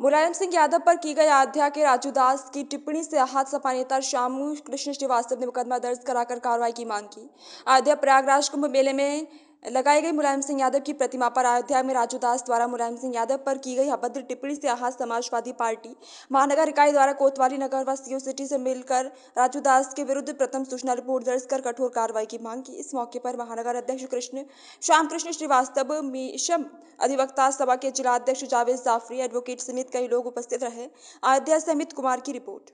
मुलायम सिंह यादव पर की गई अयोध्या के राजू दास की टिप्पणी से आहत सपा नेता श्याम कृष्ण श्रीवास्तव ने मुकदमा दर्ज कराकर कार्रवाई की मांग की। अयोध्या प्रयागराज कुंभ मेले में लगाई गई मुलायम सिंह यादव की प्रतिमा पर अयोध्या में राजू दास द्वारा मुलायम सिंह यादव पर की गई अभद्र टिप्पणी से आहत समाजवादी पार्टी महानगर इकाई द्वारा कोतवाली नगर व सीओ सिटी से मिलकर राजू दास के विरुद्ध प्रथम सूचना रिपोर्ट दर्ज कर कठोर कार्रवाई की मांग की। इस मौके पर महानगर अध्यक्ष श्याम कृष्ण श्रीवास्तव, मिशम अधिवक्ता सभा के जिला अध्यक्ष जावेद जाफरी, एडवोकेट समेत कई लोग उपस्थित रहे। अयोध्या से अमित कुमार की रिपोर्ट।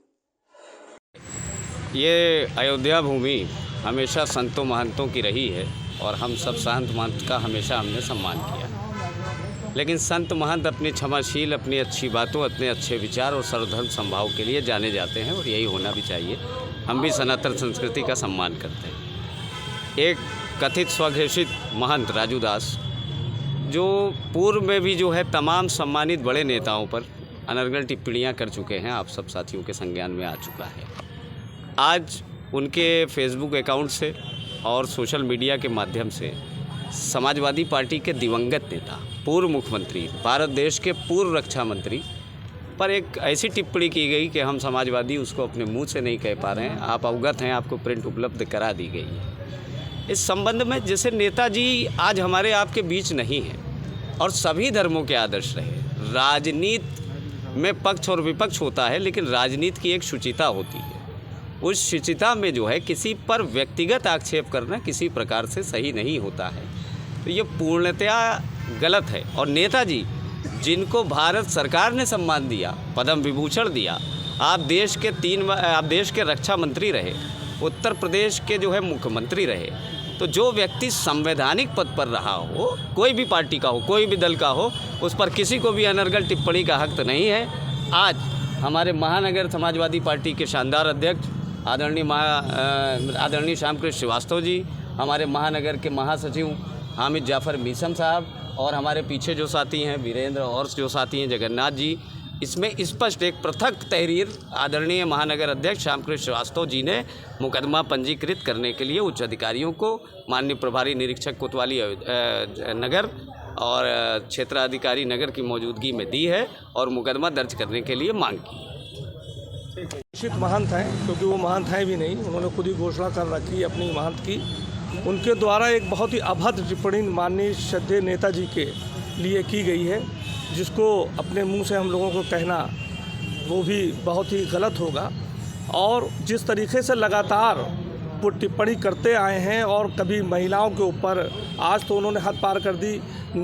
ये अयोध्या भूमि हमेशा संतों महंतों की रही है और हम सब संत महंत का हमेशा हमने सम्मान किया, लेकिन संत महंत अपनी क्षमाशील, अपनी अच्छी बातों, अपने अच्छे विचार और सर्वधर्म संभाव के लिए जाने जाते हैं और यही होना भी चाहिए। हम भी सनातन संस्कृति का सम्मान करते हैं। एक कथित स्वघोषित महंत राजू दास, जो पूर्व में भी जो है तमाम सम्मानित बड़े नेताओं पर अनर्गल टिप्पणियां कर चुके हैं, आप सब साथियों के संज्ञान में आ चुका है। आज उनके फेसबुक अकाउंट से और सोशल मीडिया के माध्यम से समाजवादी पार्टी के दिवंगत नेता, पूर्व मुख्यमंत्री, भारत देश के पूर्व रक्षा मंत्री पर एक ऐसी टिप्पणी की गई कि हम समाजवादी उसको अपने मुंह से नहीं कह पा रहे हैं। आप अवगत हैं, आपको प्रिंट उपलब्ध करा दी गई है। इस संबंध में जैसे नेताजी आज हमारे आपके बीच नहीं हैं और सभी धर्मों के आदर्श रहे। राजनीति में पक्ष और विपक्ष होता है, लेकिन राजनीति की एक शुचिता होती है। उस शुचिता में जो है किसी पर व्यक्तिगत आक्षेप करना किसी प्रकार से सही नहीं होता है, तो ये पूर्णतया गलत है। और नेताजी जिनको भारत सरकार ने सम्मान दिया, पद्म विभूषण दिया, आप देश के रक्षा मंत्री रहे, उत्तर प्रदेश के जो है मुख्यमंत्री रहे, तो जो व्यक्ति संवैधानिक पद पर रहा हो, कोई भी पार्टी का हो, कोई भी दल का हो, उस पर किसी को भी अनर्गल टिप्पणी का हक नहीं है। आज हमारे महानगर समाजवादी पार्टी के शानदार अध्यक्ष आदरणीय श्याम कृष्ण श्रीवास्तव जी, हमारे महानगर के महासचिव हामिद जाफर मीसम साहब और हमारे पीछे जो साथी हैं वीरेंद्र और जो साथी हैं जगन्नाथ जी, इसमें स्पष्ट एक पृथक तहरीर आदरणीय महानगर अध्यक्ष श्याम कृष्ण श्रीवास्तव जी ने मुकदमा पंजीकृत करने के लिए उच्च अधिकारियों को, माननीय प्रभारी निरीक्षक कोतवाली नगर और क्षेत्राधिकारी नगर की मौजूदगी में दी है और मुकदमा दर्ज करने के लिए मांग की। घोषित महंत हैं, क्योंकि वो महंत हैं भी नहीं, उन्होंने खुद ही घोषणा कर रखी है अपनी महंत की। उनके द्वारा एक बहुत ही अभद्र टिप्पणी माननीय श्रद्धेय नेताजी के लिए की गई है, जिसको अपने मुंह से हम लोगों को कहना वो भी बहुत ही गलत होगा। और जिस तरीके से लगातार वो टिप्पणी करते आए हैं और कभी महिलाओं के ऊपर, आज तो उन्होंने हद पार कर दी।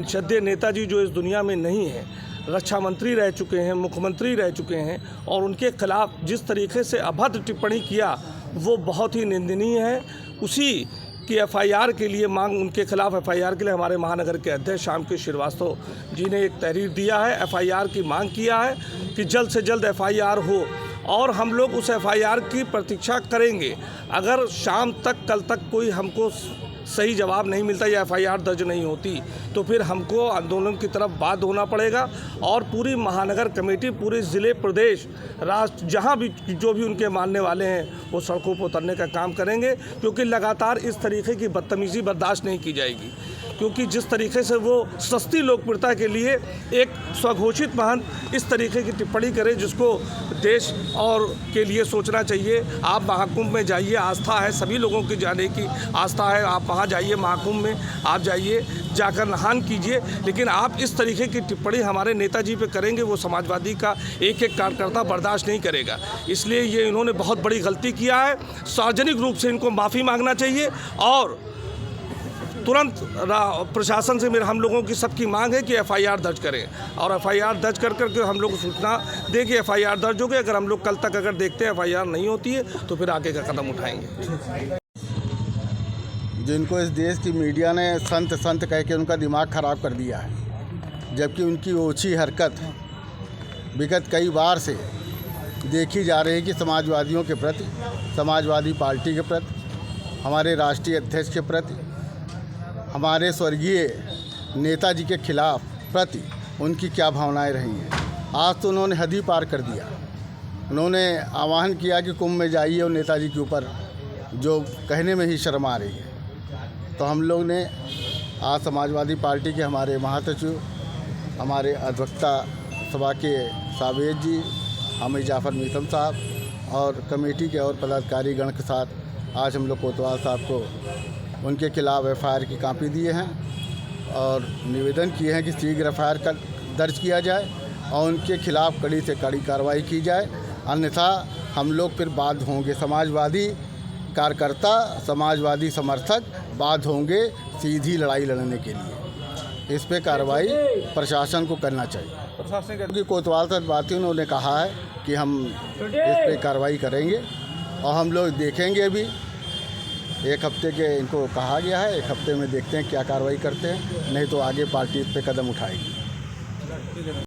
श्रद्धेय नेताजी जो इस दुनिया में नहीं है, रक्षा मंत्री रह चुके हैं, मुख्यमंत्री रह चुके हैं, और उनके खिलाफ जिस तरीके से अभद्र टिप्पणी किया वो बहुत ही निंदनीय है। उसी की एफआईआर के लिए मांग, उनके खिलाफ एफआईआर के लिए हमारे महानगर के अध्यक्ष श्याम कृष्ण श्रीवास्तव जी ने एक तहरीर दिया है, एफआईआर की मांग किया है कि जल्द से जल्द एफआईआर हो, और हम लोग उस एफआईआर की प्रतीक्षा करेंगे। अगर शाम तक, कल तक कोई हमको सही जवाब नहीं मिलता या एफआईआर दर्ज नहीं होती, तो फिर हमको आंदोलन की तरफ बाध्य होना पड़ेगा और पूरी महानगर कमेटी, पूरे ज़िले, प्रदेश, राष्ट्र, जहां भी जो भी उनके मानने वाले हैं वो सड़कों पर उतरने का काम करेंगे, क्योंकि लगातार इस तरीके की बदतमीज़ी बर्दाश्त नहीं की जाएगी। क्योंकि जिस तरीके से वो सस्ती लोकप्रियता के लिए एक स्वघोषित महंत इस तरीके की टिप्पणी करे, जिसको देश और के लिए सोचना चाहिए। आप महाकुंभ में जाइए, आस्था है, सभी लोगों की जाने की आस्था है, आप वहाँ जाइए, महाकुंभ में आप जाइए, जाकर नहान कीजिए, लेकिन आप इस तरीके की टिप्पणी हमारे नेताजी पे करेंगे, वो समाजवादी का एक एक कार्यकर्ता बर्दाश्त नहीं करेगा। इसलिए ये इन्होंने बहुत बड़ी गलती किया है। सार्वजनिक रूप से इनको माफ़ी मांगना चाहिए और तुरंत प्रशासन से हम लोगों की सबकी मांग है कि एफआईआर दर्ज करें, और एफआईआर दर्ज कर करके हम लोग को सूचना दें कि एफआईआर दर्ज हो गई। अगर हम लोग कल तक अगर देखते हैं एफआईआर नहीं होती है तो फिर आगे का कदम उठाएंगे। जिनको इस देश की मीडिया ने संत संत कह के उनका दिमाग ख़राब कर दिया है, जबकि उनकी ओछी हरकत विगत कई बार से देखी जा रही है कि समाजवादियों के प्रति, समाजवादी पार्टी के प्रति, हमारे राष्ट्रीय अध्यक्ष के प्रति, हमारे स्वर्गीय नेताजी के खिलाफ प्रति उनकी क्या भावनाएं रही हैं। आज तो उन्होंने हद ही पार कर दिया। उन्होंने आह्वान किया कि कुंभ में जाइए और नेताजी के ऊपर, जो कहने में ही शर्म आ रही है। तो हम लोग ने आज समाजवादी पार्टी के हमारे महासचिव, हमारे अधिवक्ता सभा के सावेद जी, हामिद जाफ़र मीतम साहब और कमेटी के और पदाधिकारी गण के साथ आज हम लोग कोतवाल साहब को उनके खिलाफ़ एफआईआर की कॉपी दिए हैं और निवेदन किए हैं कि शीघ्र एफआईआर दर्ज किया जाए और उनके खिलाफ़ कड़ी से कड़ी कार्रवाई की जाए, अन्यथा हम लोग फिर बाध्य होंगे, समाजवादी कार्यकर्ता, समाजवादी समर्थक बाध्य होंगे सीधी लड़ाई लड़ने के लिए। इस पे कार्रवाई प्रशासन को करना चाहिए। क्योंकि कोतवाल साहब बात उन्होंने कहा है कि हम इस पे कार्रवाई करेंगे और हम लोग देखेंगे भी। एक हफ्ते के इनको कहा गया है, एक हफ्ते में देखते हैं क्या कार्रवाई करते हैं, नहीं तो आगे पार्टी इस पे कदम उठाएगी।